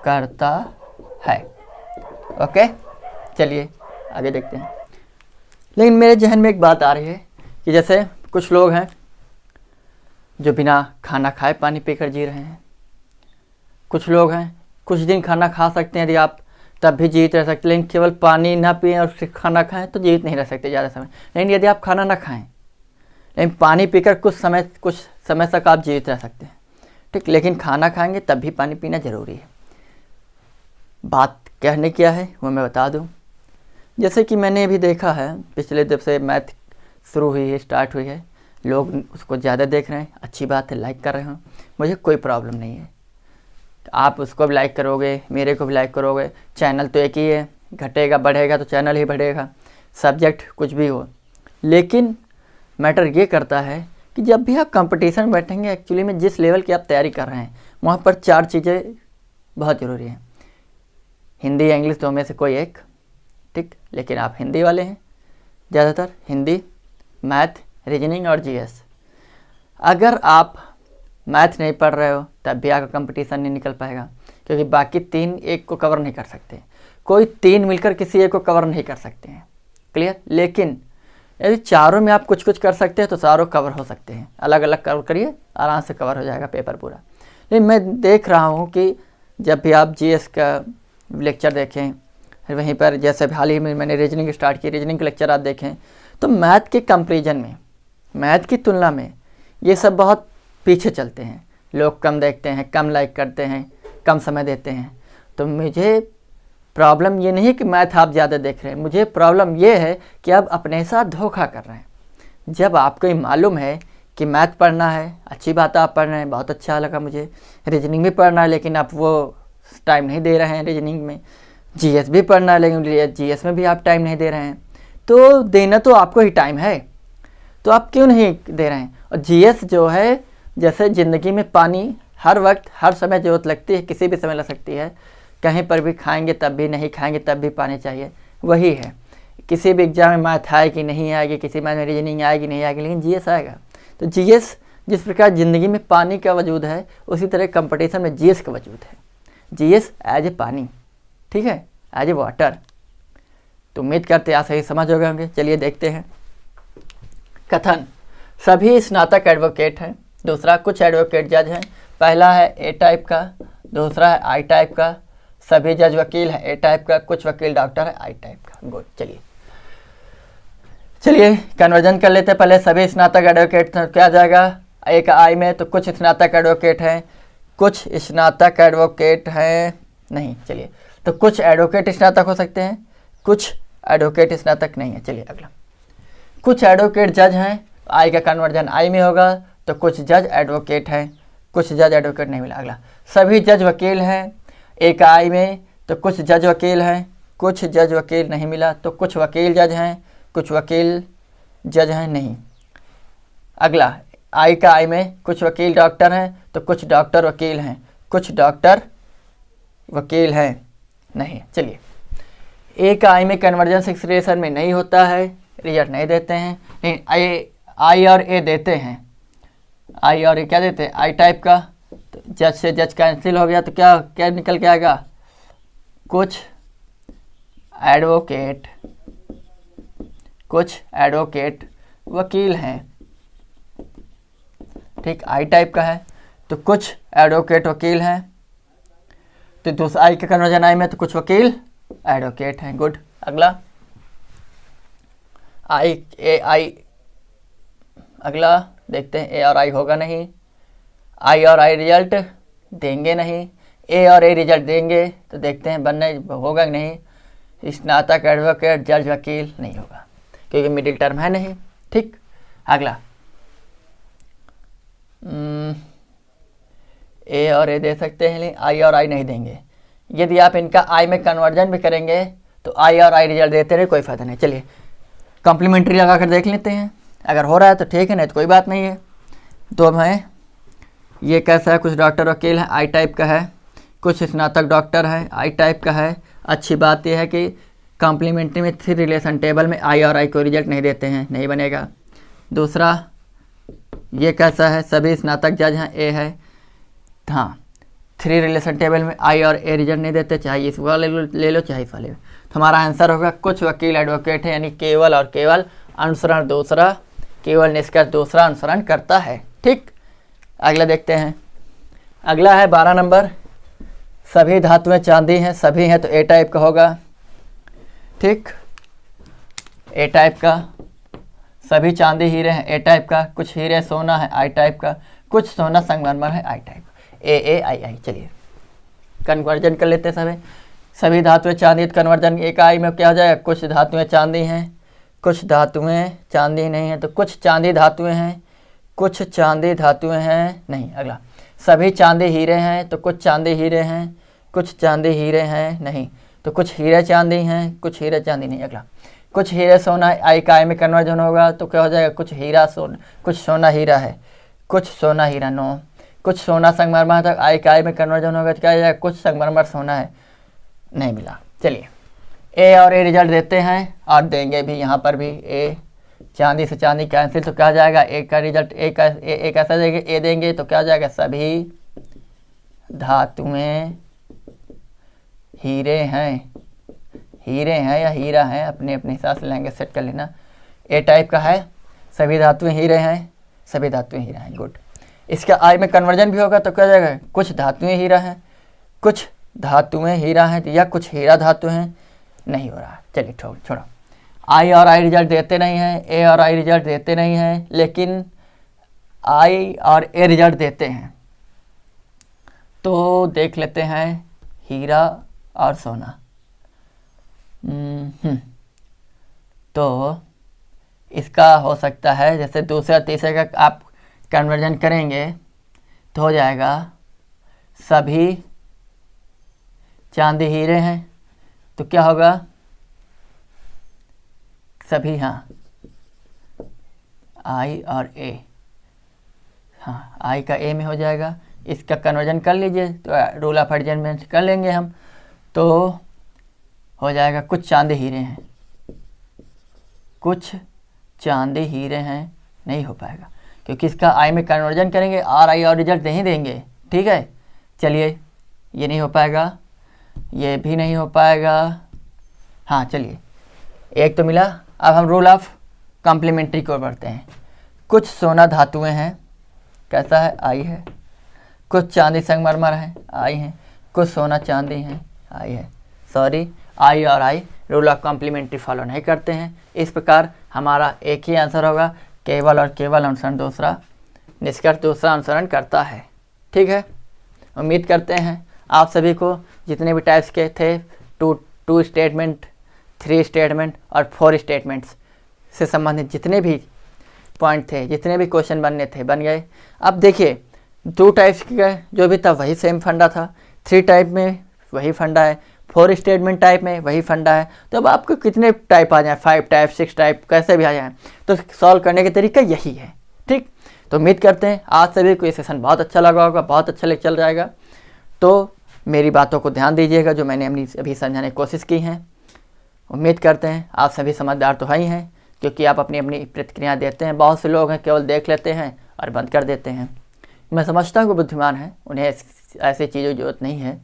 A: करता है। ओके, चलिए आगे देखते हैं। लेकिन मेरे जहन में एक बात आ रही है कि जैसे कुछ लोग हैं जो बिना खाना खाए पानी पीकर जी रहे हैं, कुछ लोग हैं कुछ दिन खाना खा सकते हैं यदि आप, तब भी जीवित रह सकते, लेकिन केवल पानी ना पिएं और फिर खाना खाएं तो जीवित नहीं रह सकते ज़्यादा समय। लेकिन यदि आप खाना ना खाएं लेकिन पानी पीकर कुछ समय तक आप जीवित रह सकते हैं। ठीक, लेकिन खाना खाएंगे तब भी पानी पीना ज़रूरी है। बात कहने क्या है वो मैं बता दूं, जैसे कि मैंने भी देखा है, पिछले जब से मैथ शुरू हुई है, स्टार्ट हुई है, लोग उसको ज़्यादा देख रहे हैं, अच्छी बात है, लाइक कर रहे हो, मुझे कोई प्रॉब्लम नहीं है। आप उसको भी लाइक करोगे, मेरे को भी लाइक करोगे, चैनल तो एक ही है, घटेगा बढ़ेगा तो चैनल ही बढ़ेगा, सब्जेक्ट कुछ भी हो। लेकिन मैटर ये करता है कि जब भी आप कंपटीशन में बैठेंगे, एक्चुअली में जिस लेवल की आप तैयारी कर रहे हैं वहाँ पर चार चीज़ें बहुत ज़रूरी हैं, हिंदी या इंग्लिश दो में से कोई एक। ठीक, लेकिन आप हिंदी वाले हैं ज़्यादातर, हिंदी, मैथ, रीजनिंग और जीएस। अगर आप मैथ नहीं पढ़ रहे हो तब भी आपका कंपटीशन नहीं निकल पाएगा, क्योंकि बाकी तीन एक को कवर नहीं कर सकते, कोई तीन मिलकर किसी एक को कवर नहीं कर सकते हैं। क्लियर, लेकिन यदि चारों में आप कुछ कुछ कर सकते हैं तो चारों कवर हो सकते हैं, अलग अलग कवर करिए, आराम से कवर हो जाएगा पेपर पूरा। लेकिन मैं देख रहा हूँ कि जब भी आप जीएस का लेक्चर देखें, वहीं पर जैसे हाल ही में मैंने रीजनिंग स्टार्ट की, रीजनिंग के लेक्चर आप देखें तो मैथ के कंपेरिजन में, मैथ की तुलना में ये सब बहुत पीछे चलते हैं, लोग कम देखते हैं, कम लाइक करते हैं, कम समय देते हैं। तो मुझे प्रॉब्लम ये नहीं कि मैथ आप ज़्यादा देख रहे हैं, मुझे प्रॉब्लम ये है कि आप अपने साथ धोखा कर रहे हैं। जब आपको ये मालूम है कि मैथ पढ़ना है, अच्छी बात है आप पढ़ रहे हैं, बहुत अच्छा लगा मुझे, रीजनिंग भी पढ़ना है लेकिन आप वो टाइम नहीं दे रहे हैं रीजनिंग में, जीएस भी पढ़ना है लेकिन जीएस में भी आप टाइम नहीं दे रहे हैं, तो देना तो आपको ही टाइम है, तो आप क्यों नहीं दे रहे हैं। और जीएस जो है, जैसे ज़िंदगी में पानी हर वक्त हर समय ज़रूरत लगती है, किसी भी समय लग सकती है, कहीं पर भी खाएंगे तब भी, नहीं खाएंगे तब भी पानी चाहिए, वही है। किसी भी एग्जाम में मैथ आएगी नहीं आएगी, किसी में रीजनिंग आएगी नहीं आएगी, लेकिन जीएस आएगा। तो जीएस जिस प्रकार ज़िंदगी में पानी का वजूद है, उसी तरह कंपटीशन में जीएस का वजूद है। जीएस एज ए पानी, ठीक है, एज ए वाटर। तो उम्मीद करते आप सही समझ हो गए होंगे। चलिए देखते हैं। कथन, सभी स्नातक एडवोकेट हैं, दूसरा कुछ एडवोकेट जज हैं, पहला है ए टाइप का, दूसरा है आई टाइप का, सभी जज वकील हैं ए टाइप का, कुछ वकील डॉक्टर है आई टाइप का। गुड, चलिए कन्वर्जन कर लेते हैं। पहले सभी स्नातक एडवोकेट क्या आ जाएगा, एक आई में, तो कुछ स्नातक एडवोकेट हैं, कुछ स्नातक एडवोकेट हैं नहीं। चलिए, तो कुछ एडवोकेट स्नातक हो सकते हैं, कुछ एडवोकेट स्नातक नहीं है। चलिए अगला, कुछ एडवोकेट जज हैं, आई का कन्वर्जन आई में होगा, तो कुछ जज एडवोकेट हैं, कुछ जज एडवोकेट नहीं मिला। अगला, सभी जज वकील हैं, एक आई में, तो कुछ जज वकील हैं, कुछ जज वकील नहीं मिला, तो कुछ वकील जज हैं, कुछ वकील जज हैं नहीं। अगला, आई का आई में, कुछ वकील डॉक्टर हैं, तो कुछ डॉक्टर वकील हैं, कुछ डॉक्टर वकील हैं नहीं। चलिए, ए का आई में कन्वर्जन सिचुएशन में नहीं होता है, रिजल्ट नहीं देते हैं, लेकिन आई और ए देते हैं। आई और ए क्या देते हैं, आई टाइप का, तो जज से जज कैंसिल हो गया, तो क्या क्या निकल के आएगा, कुछ एडवोकेट वकील हैं। ठीक, आई टाइप का है, तो कुछ एडवोकेट वकील हैं, तो दूसरा आई का कन्वर्जन आई में, तो कुछ वकील एडवोकेट हैं। गुड, अगला, अगला देखते हैं, ए और आई होगा नहीं, आई और आई रिजल्ट देंगे नहीं, ए और ए रिजल्ट देंगे, तो देखते हैं बनने होगा नहीं, स्नातक एडवोकेट जज वकील नहीं होगा क्योंकि मिडिल टर्म है नहीं। ठीक, अगला, ए और ए दे सकते हैं, लेकिन आई और आई नहीं देंगे। यदि आप इनका आई में कन्वर्जन भी करेंगे तो आई और आई रिजल्ट देते रहे, कोई फ़ायदा नहीं। चलिए कॉम्प्लीमेंट्री लगा कर देख लेते हैं, अगर हो रहा है तो ठीक है, नहीं तो कोई बात नहीं है। दो में ये कैसा है, कुछ डॉक्टर वकील है, आई टाइप का है, कुछ स्नातक डॉक्टर है, आई टाइप का है। अच्छी बात यह है कि कॉम्प्लीमेंट्री में 3 रिलेशन टेबल में आई और आई को रिजल्ट नहीं देते हैं, नहीं बनेगा। दूसरा, ये कैसा है, सभी स्नातक जज हैं, ए है, हाँ 3 रिलेशन टेबल में आई और ए रिजल्ट नहीं देते, चाहे इस वाले ले लो चाहे इस वाले। तो हमारा आंसर होगा कुछ वकील एडवोकेट है, यानी केवल और केवल अनुसरण दूसरा, केवल निष्कर्ष दूसरा अनुसरण करता है। ठीक, अगला देखते हैं। अगला है 12 नंबर, सभी धातुएं चांदी हैं, सभी हैं तो ए टाइप का होगा। ठीक, ए टाइप का, सभी चांदी हीरे हैं, ए टाइप का, कुछ हीरे सोना है, आई टाइप का, कुछ सोना संगमरमर है, आई टाइप, ए आई आई। चलिए कन्वर्जन कर लेते हैं। सभी धातुएं चांदी, कन्वर्जन एक आई में क्या हो जाएगा, कुछ धातुएं चांदी हैं, कुछ धातुएं चांदी नहीं है, तो कुछ चांदी धातुएं हैं, कुछ चांदी धातुएं हैं नहीं। अगला, सभी चांदी हीरे हैं, तो कुछ चांदी हीरे हैं, कुछ चांदी हीरे हैं नहीं, तो कुछ हीरे चांदी हैं, कुछ हीरे चांदी नहीं। अगला, कुछ हीरे सोना, आई का आई में कन्वर्जन होगा तो क्या हो जाएगा, कुछ हीरा सोना, कुछ सोना हीरा है, कुछ सोना हीरा नो, कुछ सोना संगमरमर तक आई का आई में कन्वर्जन होगा तो क्या हो जाएगा, कुछ संगमरमर सोना है, नहीं मिला। चलिए, ए और ए रिजल्ट देते हैं और देंगे भी, यहाँ पर भी ए चांदी से चांदी कैंसिल, तो क्या हो जाएगा, ए का रिजल्ट ए कैसा देंगे, ए देंगे तो क्या हो जाएगा, सभी धातुएं हीरे हैं या हीरा है, अपने अपने हिसाब से लेंगे, सेट कर लेना। ए टाइप का है, सभी धातुएं हीरे हैं, सभी धातुएं हीरा हैं। गुड, इसका आई में कन्वर्जन भी होगा तो क्या हो जाएगा, कुछ धातुएं हीरा हैं, कुछ धातुएं हीरा हैं, या कुछ हीरा धातु हैं, नहीं हो रहा। चलिए छोड़ो, आई और आई रिजल्ट देते नहीं हैं, ए और आई रिजल्ट देते नहीं हैं, लेकिन आई और ए रिजल्ट देते हैं। तो देख लेते हैं हीरा और सोना। तो इसका हो सकता है जैसे दूसरा तीसरे का आप कन्वर्जन करेंगे तो हो जाएगा, सभी चांदी हीरे हैं, तो क्या होगा, सभी, हाँ आई और ए, हाँ आई का ए में हो जाएगा। इसका कन्वर्जन कर लीजिए, तो रूल ऑफ एडजस्टमेंट कर लेंगे हम, तो हो जाएगा कुछ चांदी हीरे हैं, कुछ चांदी हीरे हैं, नहीं हो पाएगा क्योंकि इसका आई में कन्वर्जन करेंगे आर आई और रिजल्ट नहीं देंगे। ठीक है, चलिए ये नहीं हो पाएगा, ये भी नहीं हो पाएगा। हाँ चलिए, एक तो मिला। अब हम रूल ऑफ कॉम्प्लीमेंट्री को बढ़ते हैं। कुछ सोना धातुएं हैं, कैसा है, आई है, कुछ चांदी संगमरमर है, आई हैं, कुछ सोना चांदी हैं, आई है, सॉरी आई और I rule of complementary follow नहीं करते हैं। इस प्रकार हमारा एक ही आंसर होगा, केवल और केवल अनुसरण दूसरा निष्कर्ष दूसरा अनुसरण करता है। ठीक है, उम्मीद करते हैं आप सभी को जितने भी टाइप्स के थे, टू स्टेटमेंट, 3 स्टेटमेंट और 4 स्टेटमेंट्स से संबंधित जितने भी पॉइंट थे, जितने भी क्वेश्चन बनने थे बन गए। अब देखिए 2 टाइप्स के जो भी था वही सेम फंडा था, 3 टाइप में वही फंडा है, 4 स्टेटमेंट टाइप में वही फंडा है। तो अब आपको कितने टाइप आ जाए, 5 टाइप 6 टाइप कैसे भी आ जाए, तो सॉल्व करने का तरीका यही है। ठीक, तो उम्मीद करते हैं आज सभी को ये सेशन बहुत अच्छा लगा होगा, बहुत अच्छा लेक्चर जाएगा। तो मेरी बातों को ध्यान दीजिएगा जो मैंने अभी समझाने की कोशिश की हैं। उम्मीद करते हैं आप सभी समझदार तो ही हैं, क्योंकि आप अपनी अपनी प्रतिक्रिया देते हैं। बहुत से लोग हैं केवल देख लेते हैं और बंद कर देते हैं। मैं समझता हूँ कि बुद्धिमान हैं, उन्हें ऐसी चीज़ों की जरूरत नहीं है,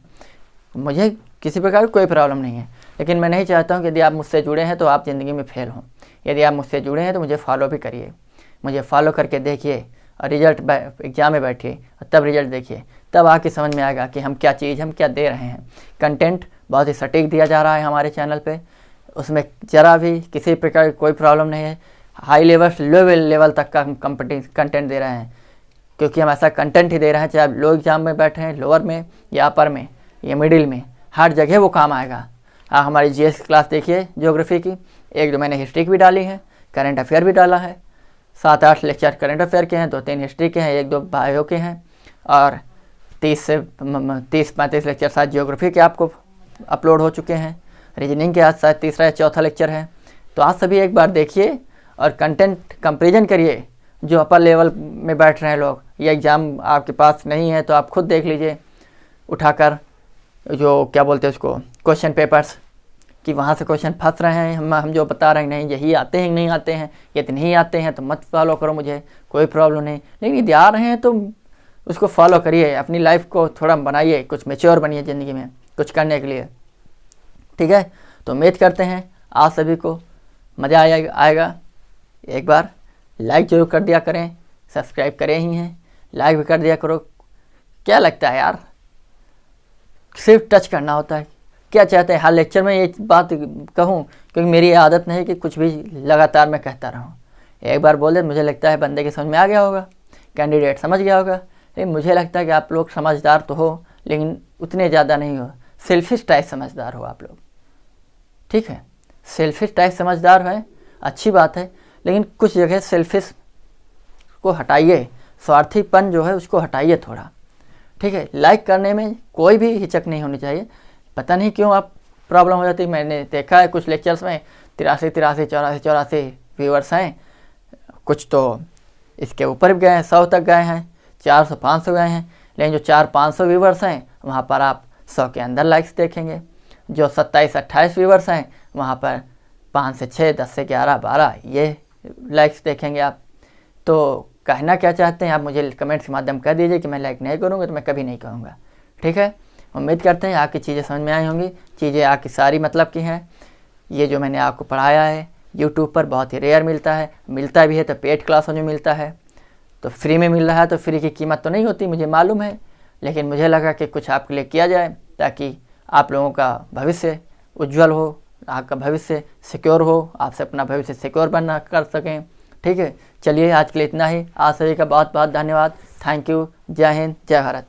A: मुझे किसी प्रकार की कोई प्रॉब्लम नहीं है। लेकिन मैं नहीं चाहता हूँ कि यदि आप मुझसे जुड़े हैं तो आप ज़िंदगी में फेल हों। यदि आप मुझसे जुड़े हैं तो मुझे फॉलो भी करिए, मुझे फॉलो करके देखिए और रिजल्ट एग्जाम में बैठिए और तब रिजल्ट देखिए, तब आके समझ में आएगा कि हम क्या चीज़, हम क्या दे रहे हैं। कंटेंट बहुत ही सटीक दिया जा रहा है हमारे चैनल पे, उसमें ज़रा भी किसी प्रकार की कोई प्रॉब्लम नहीं है। हाई लेवल से लो लेवल तक का हम कंटेंट दे रहे हैं, क्योंकि हम ऐसा कंटेंट ही दे रहे हैं, चाहे आप लो एग्जाम में बैठे हैं, लोअर में या अपर में या मिडिल में, हर जगह वो काम आएगा। हाँ, हमारी जीएस क्लास देखिए ज्योग्राफी की, 1-2 मैंने हिस्ट्री की भी डाली है, करंट अफेयर भी डाला है, 7-8 लेक्चर करंट अफेयर के हैं, 2-3 हिस्ट्री के हैं, 1-2 बायो के हैं और 30-35 लेक्चर शायद ज्योग्राफी के आपको अपलोड हो चुके हैं। रीजनिंग के आज शायद 3रा या 4था लेक्चर है। तो आज सभी एक बार देखिए और कंटेंट कंपेरिजन करिए। जो अपर लेवल में बैठ रहे हैं लोग, ये एग्ज़ाम आपके पास नहीं है तो आप खुद देख लीजिए उठाकर, जो क्या बोलते हैं उसको, क्वेश्चन पेपर्स, कि वहाँ से क्वेश्चन फंस रहे हैं। हम जो बता रहे हैं नहीं यही आते हैं, नहीं आते हैं, यदि नहीं आते हैं तो मत फॉलो करो, मुझे कोई प्रॉब्लम नहीं। लेकिन यदि आ रहे हैं तो उसको फॉलो करिए, अपनी लाइफ को थोड़ा बनाइए, कुछ मैच्योर बनिए ज़िंदगी में कुछ करने के लिए। ठीक है, तो उम्मीद करते हैं आप सभी को मज़ा आएगा। एक बार लाइक जरूर कर दिया करें, सब्सक्राइब करें ही हैं, लाइक भी कर दिया करो। क्या लगता है यार, सिर्फ टच करना होता है, क्या चाहते हैं हर लेक्चर में ये बात कहूँ, क्योंकि मेरी आदत नहीं कि कुछ भी लगातार मैं कहता रहूँ। एक बार बोल दे, मुझे लगता है बंदे के समझ में आ गया होगा, कैंडिडेट समझ गया होगा। लेकिन मुझे लगता है कि आप लोग समझदार तो हो, लेकिन उतने ज़्यादा नहीं हो, सेल्फिश टाइप समझदार हो आप लोग। ठीक है, सेल्फिश टाइप समझदार है, अच्छी बात है, लेकिन कुछ जगह सेल्फिश को हटाइए, स्वार्थीपन जो है उसको हटाइए थोड़ा। ठीक है, लाइक करने में कोई भी हिचक नहीं होनी चाहिए। पता नहीं क्यों आप प्रॉब्लम हो जाती है, मैंने देखा है कुछ लेक्चर्स में 83 व्यूअर्स हैं, कुछ तो इसके ऊपर भी गए हैं, 100 तक गए हैं, 400-500 गए हैं। लेकिन जो 400-500 व्यूअर्स हैं वहाँ पर आप 100 के अंदर लाइक्स देखेंगे। जो 27-28 व्यूअर्स हैं वहाँ पर 5 से 6, 10 से 11, 12 ये लाइक्स देखेंगे आप। तो कहना क्या चाहते हैं आप मुझे कमेंट्स के माध्यम कह दीजिए कि मैं लाइक नहीं करूँगा तो मैं कभी नहीं कहूँगा। ठीक है, उम्मीद करते हैं आपकी चीज़ें समझ में आई होंगी। चीज़ें आपकी सारी मतलब की हैं। ये जो मैंने आपको पढ़ाया है यूट्यूब पर बहुत ही रेयर मिलता है, मिलता भी है तो पेड क्लास में मिलता है। तो फ्री में मिल रहा है तो फ्री की कीमत तो नहीं होती, मुझे मालूम है, लेकिन मुझे लगा कि कुछ आपके लिए किया जाए ताकि आप लोगों का भविष्य उज्जवल हो, आपका भविष्य सिक्योर हो, आपसे अपना भविष्य सिक्योर बनना कर सकें। ठीक है, चलिए आज के लिए इतना ही। आप सभी का बहुत बहुत धन्यवाद। Thank you. जय हिंद, जय भारत।